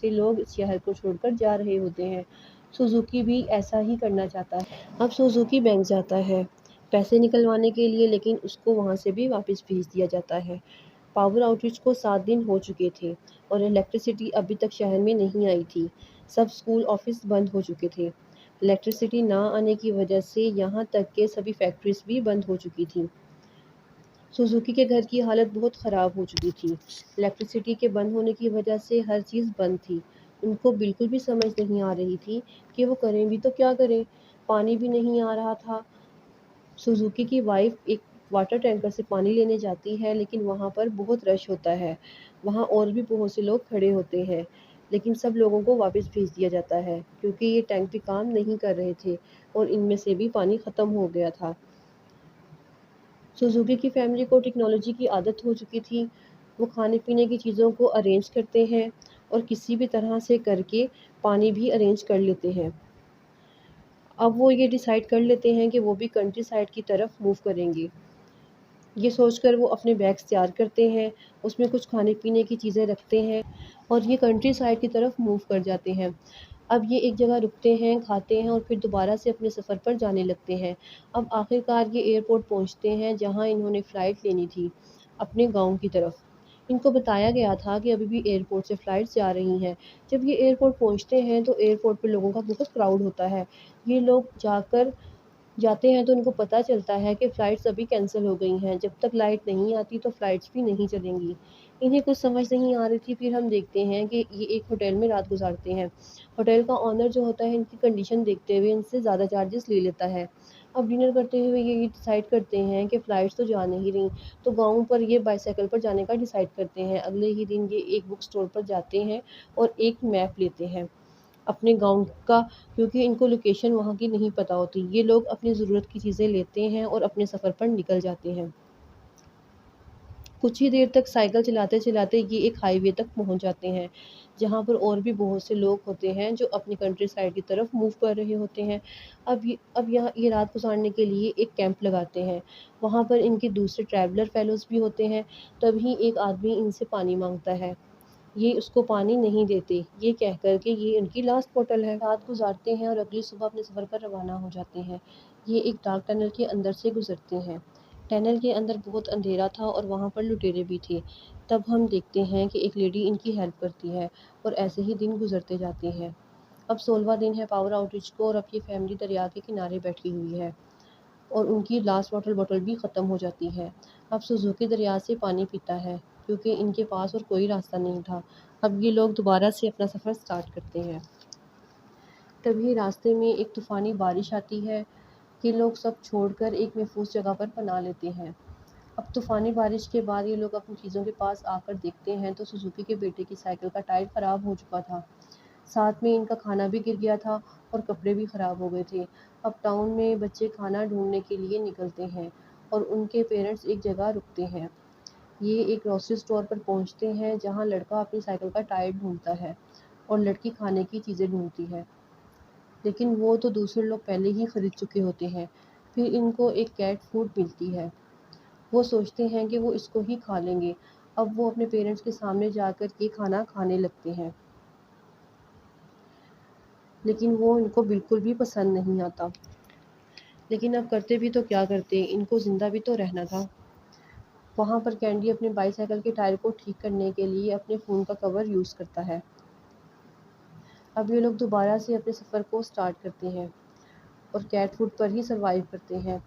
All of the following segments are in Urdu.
سے لوگ اس شہر کو چھوڑ کر جا رہے ہوتے ہیں۔ سوزوکی بھی ایسا ہی کرنا چاہتا ہے۔ اب سوزوکی بینک جاتا ہے پیسے نکلوانے کے لیے، لیکن اس کو وہاں سے بھی واپس بھیج دیا جاتا ہے۔ پاور آؤٹریچ کو 7 دن ہو چکے تھے اور الیکٹریسٹی ابھی تک شہر میں نہیں آئی تھی۔ سب اسکول آفس بند ہو چکے تھے۔ الیکٹریسٹی نہ آنے کی وجہ سے یہاں تک کہ سبھی فیکٹریز بھی بند ہو چکی تھیں۔ سوزوکی کے گھر کی حالت بہت خراب ہو چکی تھی۔ الیکٹریسٹی کے بند ہونے کی وجہ سے ہر چیز بند تھی۔ ان کو بالکل بھی سمجھ نہیں آ رہی تھی کہ وہ کریں بھی تو کیا کریں۔ پانی بھی نہیں آ رہا تھا۔ سوزوکی کی وائف ایک واٹر ٹینکر سے پانی لینے جاتی ہے، لیکن وہاں پر بہت رش ہوتا ہے۔ وہاں اور بھی بہت سے لوگ کھڑے ہوتے ہیں، لیکن سب لوگوں کو واپس بھیج دیا جاتا ہے کیونکہ یہ ٹینک بھی کام نہیں کر رہے تھے اور ان میں سے بھی پانی ختم ہو گیا تھا۔ سوزوکی کی فیملی کو ٹیکنالوجی کی عادت ہو چکی تھی۔ وہ کھانے پینے کی چیزوں کو ارینج کرتے ہیں اور کسی بھی طرح سے کر کے پانی بھی ارینج کر لیتے ہیں۔ اب وہ یہ ڈیسائیڈ کر لیتے ہیں کہ وہ بھی کنٹری سائڈ کی طرف موو کریں گے۔ یہ سوچ کر وہ اپنے بیگس تیار کرتے ہیں، اس میں کچھ کھانے پینے کی چیزیں رکھتے ہیں اور یہ کنٹری سائڈ کی طرف موو کر جاتے ہیں۔ اب یہ ایک جگہ رکتے ہیں، کھاتے ہیں اور پھر دوبارہ سے اپنے سفر پر جانے لگتے ہیں۔ اب آخر کار یہ ایئرپورٹ پہنچتے ہیں جہاں انہوں نے فلائٹ لینی تھی اپنے گاؤں کی طرف۔ ان کو بتایا گیا تھا کہ ابھی بھی ایئرپورٹ سے فلائٹس جا رہی ہیں۔ جب یہ ایئرپورٹ پہنچتے ہیں تو ایئرپورٹ پہ لوگوں کا بہت کراؤڈ ہوتا ہے۔ یہ لوگ جاتے ہیں تو ان کو پتہ چلتا ہے کہ فلائٹس ابھی کینسل ہو گئی ہیں۔ جب تک لائٹ نہیں آتی تو فلائٹس بھی نہیں چلیں گی۔ انہیں کچھ سمجھ نہیں آ رہی تھی۔ پھر ہم دیکھتے ہیں کہ یہ ایک ہوٹل میں رات گزارتے ہیں۔ ہوٹل کا آنر جو ہوتا ہے ان کی کنڈیشن دیکھتے ہوئے ان سے زیادہ چارجز لے لیتا ہے۔ اب ڈنر کرتے ہوئے یہ ڈیسائیڈ کرتے ہیں کہ فلائٹس تو جا نہیں رہی، تو گاؤں پر یہ بائی سائیکل پر جانے کا ڈیسائیڈ کرتے ہیں۔ اگلے ہی دن یہ ایک بک اسٹور پر جاتے ہیں اور ایک میپ لیتے ہیں اپنے گاؤں کا، کیونکہ ان کو لوکیشن وہاں کی نہیں پتہ ہوتی۔ یہ لوگ اپنی ضرورت کی چیزیں لیتے ہیں اور اپنے سفر پر نکل جاتے ہیں۔ کچھ ہی دیر تک سائیکل چلاتے چلاتے یہ ایک ہائی وے تک پہنچ جاتے ہیں جہاں پر اور بھی بہت سے لوگ ہوتے ہیں جو اپنی کنٹری سائڈ کی طرف موو کر رہے ہوتے ہیں۔ اب یہاں یہ رات گزارنے کے لیے ایک کیمپ لگاتے ہیں۔ وہاں پر ان کے دوسرے ٹریولر فیلوز بھی ہوتے ہیں۔ تبھی ایک آدمی ان سے پانی مانگتا ہے۔ یہ اس کو پانی نہیں دیتے، یہ کہہ کر کہ یہ ان کی لاسٹ بوٹل ہے۔ رات گزارتے ہیں اور اگلی صبح اپنے سفر پر روانہ ہو جاتے ہیں۔ یہ ایک ڈارک ٹنل کے اندر سے گزرتے ہیں۔ ٹنل کے اندر بہت اندھیرا تھا اور وہاں پر لٹیرے بھی تھے۔ تب ہم دیکھتے ہیں کہ ایک لیڈی ان کی ہیلپ کرتی ہے اور ایسے ہی دن گزرتے جاتے ہیں۔ اب 16واں دن ہے پاور آؤٹریچ کو اور اب یہ فیملی دریا کے کنارے بیٹھی ہوئی ہے اور ان کی لاسٹ بوٹل بھی ختم ہو جاتی ہے۔ اب سوزوکی دریا سے پانی پیتا ہے کیونکہ ان کے پاس اور کوئی راستہ نہیں تھا۔ اب یہ لوگ دوبارہ سے اپنا سفر سٹارٹ کرتے ہیں۔ تبھی راستے میں ایک طوفانی بارش آتی ہے کہ لوگ سب چھوڑ کر ایک محفوظ جگہ پر پناہ لیتے ہیں۔ اب طوفانی بارش کے بعد یہ لوگ اپنی چیزوں کے پاس آ کر دیکھتے ہیں تو سوزوکی کے بیٹے کی سائیکل کا ٹائر خراب ہو چکا تھا، ساتھ میں ان کا کھانا بھی گر گیا تھا اور کپڑے بھی خراب ہو گئے تھے۔ اب ٹاؤن میں بچے کھانا ڈھونڈنے کے لیے نکلتے ہیں اور ان کے پیرنٹس ایک جگہ رکتے ہیں۔ یہ ایک گروسری اسٹور پر پہنچتے ہیں جہاں لڑکا اپنی سائیکل کا ٹائر ڈھونڈتا ہے اور لڑکی کھانے کی چیزیں ڈھونڈتی ہے، لیکن وہ تو دوسرے لوگ پہلے ہی خرید چکے ہوتے ہیں۔ پھر ان کو ایک کیٹ فوڈ ملتی ہے۔ وہ سوچتے ہیں کہ وہ اس کو ہی کھا لیں گے۔ اب وہ اپنے پیرنٹس کے سامنے جا کر یہ کھانا کھانے لگتے ہیں، لیکن وہ ان کو بالکل بھی پسند نہیں آتا۔ لیکن اب کرتے بھی تو کیا کرتے، ان کو زندہ بھی تو رہنا تھا۔ وہاں پر کینڈی اپنے بائی سائیکل کے ٹائر کو ٹھیک کرنے کے لیے اپنے فون کا کور یوز کرتا ہے۔ اب یہ لوگ دوبارہ سے اپنے سفر کو سٹارٹ کرتے ہیں اور کیٹ فوڈ پر ہی سروائیو کرتے ہیں۔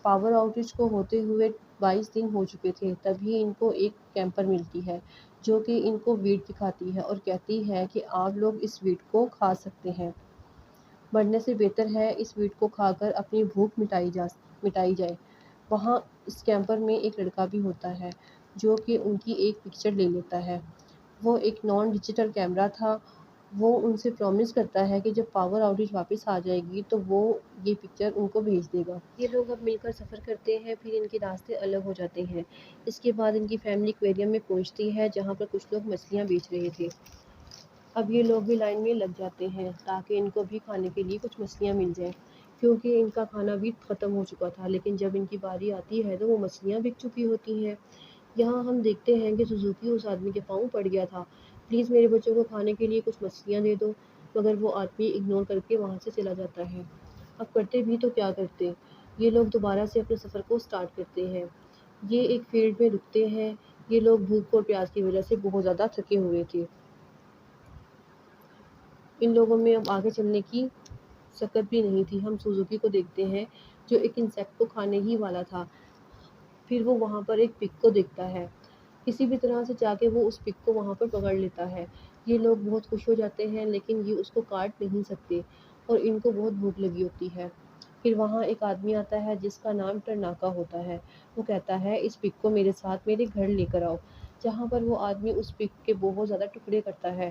پاور آؤٹریچ کو ہوتے ہوئے 22 دن ہو چکے تھے۔ تبھی ان کو ایک کیمپر ملتی ہے جو کہ ان کو ویٹ دکھاتی ہے اور کہتی ہے کہ آپ لوگ اس ویٹ کو کھا سکتے ہیں، مرنے سے بہتر ہے اس ویٹ کو کھا کر اپنی بھوک مٹائی جائے۔ وہاں اس کیمپر میں ایک لڑکا بھی ہوتا ہے جو کہ ان کی ایک پکچر لے لیتا ہے۔ وہ ایک نان ڈیجیٹل کیمرہ تھا۔ وہ ان سے پرومس کرتا ہے کہ جب پاور آؤٹریچ واپس آ جائے گی تو وہ یہ پکچر ان کو بھیج دے گا۔ یہ لوگ اب مل کر سفر کرتے ہیں، پھر ان کے راستے الگ ہو جاتے ہیں۔ اس کے بعد ان کی فیملی ایکویریم میں پہنچتی ہے جہاں پر کچھ لوگ مچھلیاں بیچ رہے تھے۔ اب یہ لوگ بھی لائن میں لگ جاتے ہیں تاکہ ان کو بھی کھانے کے لیے کچھ مچھلیاں مل جائیں، کیونکہ ان کا کھانا بھی ختم ہو چکا تھا۔ لیکن جب ان کی باری آتی ہے تو وہ مچھلیاں بک چکی ہوتی ہیں۔ یہاں ہم دیکھتے ہیں کہ سوزوکی اس آدمی کے پاؤں پڑ گیا تھا۔ پلیز میرے بچوں کو کھانے کے لیے کچھ مچھلیاں دے دو، مگر وہ آدمی اگنور کر کے وہاں سے چلا جاتا ہے۔ اب کرتے بھی تو کیا کرتے، یہ لوگ دوبارہ سے اپنے سفر کو سٹارٹ کرتے ہیں۔ یہ ایک فیلڈ میں رکتے ہیں۔ یہ لوگ بھوک اور پیاس کی وجہ سے بہت زیادہ تھکے ہوئے تھے۔ ان لوگوں میں اب آگے چلنے کی سکت بھی نہیں تھی۔ ہم سوزوکی کو دیکھتے ہیں جو ایک انسیکٹ کو کھانے ہی والا تھا۔ پھر وہ وہاں پر ایک پگ کو دیکھتا ہے۔ کسی بھی طرح سے جا کے وہ اس پگ کو وہاں پر پکڑ لیتا ہے۔ یہ لوگ بہت خوش ہو جاتے ہیں لیکن یہ اس کو کاٹ نہیں سکتے اور ان کو بہت بھوک لگی ہوتی ہے۔ پھر وہاں ایک آدمی آتا ہے جس کا نام ٹرناکا ہوتا ہے۔ وہ کہتا ہے اس پگ کو میرے ساتھ میرے گھر لے کر آؤ، جہاں پر وہ آدمی اس پگ کے بہت زیادہ ٹکڑے کرتا ہے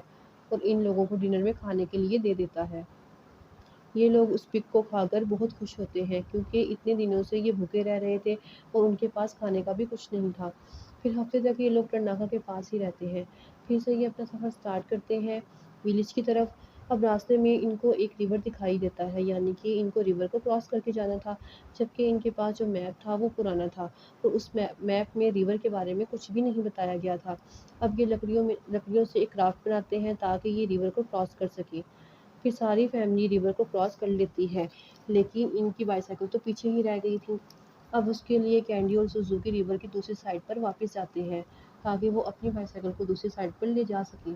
اور ان لوگوں کو ڈنر میں کھانے کے لیے دے دیتا ہے۔ یہ لوگ اس پگ کو کھا کر بہت خوش ہوتے ہیں کیونکہ اتنے دنوں سے یہ بھوکے رہ رہے تھے اور ان کے پاس کھانے کا بھی کچھ نہیں تھا۔ پھر ہفتے تک یہ لوگ ٹرناکا کے پاس ہی رہتے ہیں۔ پھر سے یہ اپنا سفر سٹارٹ کرتے ہیں ویلیج کی طرف۔ اب راستے میں ان کو ایک ریور دکھائی دیتا ہے، یعنی کہ ان کو ریور کو کراس کر کے جانا تھا، جبکہ ان کے پاس جو میپ تھا وہ پرانا تھا اور اس میپ میں ریور کے بارے میں کچھ بھی نہیں بتایا گیا تھا۔ اب یہ لکڑیوں سے ایک رافٹ بناتے ہیں تاکہ یہ ریور کو کراس کر سکے۔ پھر ساری فیملی ریور کو کراس کر لیتی ہے لیکن ان کی بائیسیکل تو پیچھے ہی رہ گئی تھی۔ اب اس کے لیے کینڈی اور سوزوکی ریور کی دوسری سائڈ پر واپس جاتے ہیں تاکہ وہ اپنی بائیسیکل کو دوسری سائڈ پر لے جا سکیں،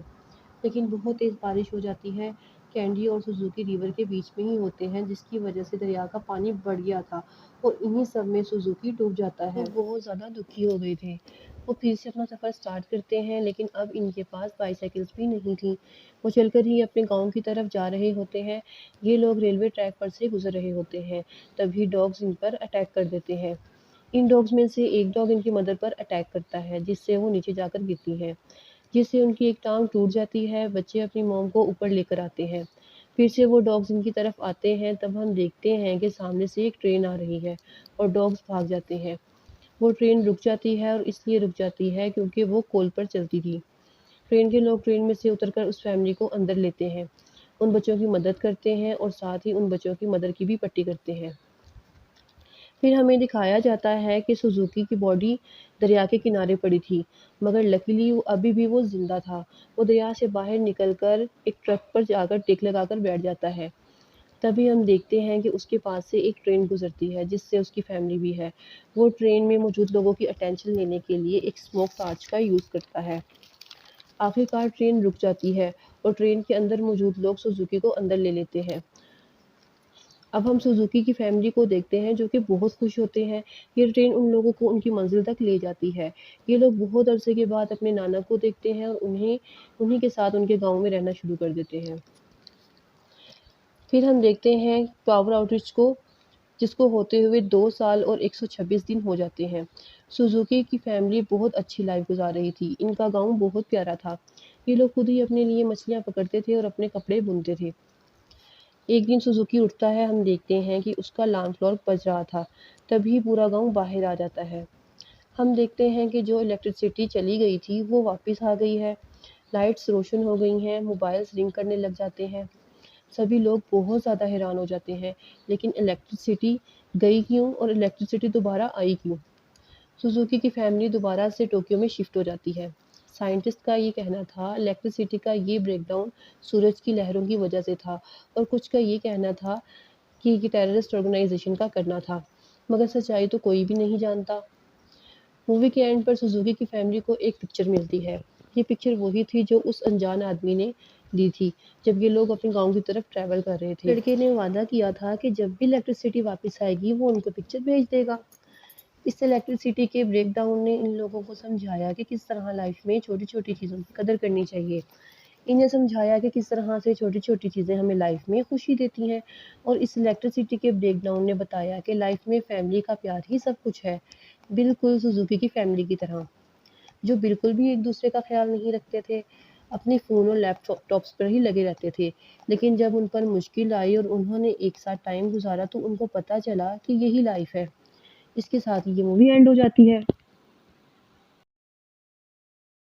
لیکن بہت تیز بارش ہو جاتی ہے۔ کینڈی اور سوزوکی ریور کے بیچ میں ہی ہوتے ہیں جس کی وجہ سے دریا کا پانی بڑھ گیا تھا اور انہی سب میں سوزوکی ڈوب جاتا ہے۔ وہ بہت زیادہ دکھی ہو گئے تھے۔ وہ پھر سے اپنا سفر سٹارٹ کرتے ہیں لیکن اب ان کے پاس بائیسیکلز بھی نہیں تھیں۔ وہ چل کر ہی اپنے گاؤں کی طرف جا رہے ہوتے ہیں۔ یہ لوگ ریلوے ٹریک پر سے گزر رہے ہوتے ہیں، تبھی ڈاگز ان پر اٹیک کر دیتے ہیں۔ ان ڈاگز میں سے ایک ڈاگ ان کی مدر پر اٹیک کرتا ہے جس سے وہ نیچے جا کر گرتی ہے، جس سے ان کی ایک ٹانگ ٹوٹ جاتی ہے۔ بچے اپنی موم کو اوپر لے کر آتے ہیں۔ پھر سے وہ ڈاگز ان کی طرف آتے ہیں، تب ہم دیکھتے ہیں کہ سامنے سے ایک ٹرین آ رہی ہے اور ڈاگز بھاگ جاتے ہیں۔ وہ ٹرین رک جاتی ہے اور اس لیے رک جاتی ہے کیونکہ وہ کول پر چلتی تھی۔ ٹرین کے لوگ ٹرین میں سے اتر کر اس فیملی کو اندر لیتے ہیں، ان بچوں کی مدد کرتے ہیں اور ساتھ ہی ان بچوں کی مدر کی بھی پٹی کرتے ہیں۔ پھر ہمیں دکھایا جاتا ہے کہ سوزوکی کی باڈی دریا کے کنارے پڑی تھی، مگر لکیلی ابھی بھی وہ زندہ تھا۔ وہ دریا سے باہر نکل کر ایک ٹرک پر جا کر ٹیک لگا کر بیٹھ جاتا ہے۔ تبھی ہم دیکھتے ہیں کہ اس کے پاس سے ایک ٹرین گزرتی ہے جس سے اس کی فیملی بھی ہے۔ وہ ٹرین میں موجود لوگوں کی اٹینشن لینے کے لیے ایک اسموک ٹارچ کا یوز کرتا ہے۔ آخر کار ٹرین رک جاتی ہے اور ٹرین کے اندر موجود لوگ سوزوکی کو اندر لے لیتے ہیں۔ اب ہم سوزوکی کی فیملی کو دیکھتے ہیں جو کہ بہت خوش ہوتے ہیں۔ یہ ٹرین ان لوگوں کو ان کی منزل تک لے جاتی ہے۔ یہ لوگ بہت عرصے کے بعد اپنے نانا کو دیکھتے ہیں اور انہی کے ساتھ ان کے گاؤں میں رہنا شروع کر دیتے ہیں۔ پھر ہم دیکھتے ہیں پاور آؤٹریچ کو، جس کو ہوتے ہوئے 2 سال اور 126 دن ہو جاتے ہیں۔ سوزوکی کی فیملی بہت اچھی لائف گزار رہی تھی۔ ان کا گاؤں بہت پیارا تھا۔ یہ لوگ خود ہی اپنے لیے مچھلیاں پکڑتے تھے اور اپنے کپڑے بنتے تھے۔ ایک دن سوزوکی اٹھتا ہے، ہم دیکھتے ہیں کہ اس کا الارم کلاک بج رہا تھا، تبھی پورا گاؤں باہر آ جاتا ہے۔ ہم دیکھتے ہیں کہ جو الیکٹرسٹی چلی گئی تھی وہ واپس آ گئی ہے، لائٹس روشن ہو گئی ہیں، موبائلز رنگ کرنے لگ جاتے ہیں۔ سبھی لوگ بہت زیادہ حیران ہو جاتے ہیں، لیکن الیکٹرسٹی گئی کیوں اور الیکٹرسٹی دوبارہ آئی کیوں؟ سوزوکی کی فیملی دوبارہ سے ٹوکیو میں شفٹ ہو جاتی ہے۔ سائنٹسٹ کا یہ کہنا تھا الیکٹرسٹی کا یہ بریک ڈاؤن سورج کی لہروں کی وجہ سے تھا، اور کچھ کا یہ کہنا تھا کہ یہ ٹیررسٹ آرگنائزیشن کا کرنا تھا، مگر سچائی تو کوئی بھی نہیں جانتا۔ مووی کے اینڈ پر سوزوکی کی فیملی کو ایک پکچر ملتی ہے۔ یہ پکچر وہی تھی جو اس انجان آدمی نے لی تھی جب یہ لوگ اپنے گاؤں کی طرف ٹریول کر رہے تھے۔ لڑکے نے وعدہ کیا تھا کہ جب بھی الیکٹرسٹی واپس آئے گی وہ ان کو پکچر بھیج دے گا۔ اس الیکٹرسٹی کے بریک ڈاؤن نے ان لوگوں کو سمجھایا کہ کس طرح لائف میں چھوٹی چھوٹی چیزوں کی قدر کرنی چاہیے۔ انہیں سمجھایا کہ کس طرح سے چھوٹی چھوٹی چیزیں ہمیں لائف میں خوشی دیتی ہیں، اور اس الیکٹرسٹی کے بریک ڈاؤن نے بتایا کہ لائف میں فیملی کا پیار ہی سب کچھ ہے، بالکل سوزوکی کی فیملی کی طرح، جو بالکل بھی ایک دوسرے کا خیال نہیں رکھتے تھے، اپنے فون اور لیپ ٹاپس پر ہی لگے رہتے تھے۔ لیکن جب ان پر مشکل آئی اور انہوں نے ایک ساتھ ٹائم گزارا تو ان کو پتہ چلا کہ یہی لائف ہے۔ اس کے ساتھ یہ مووی اینڈ ہو جاتی ہے۔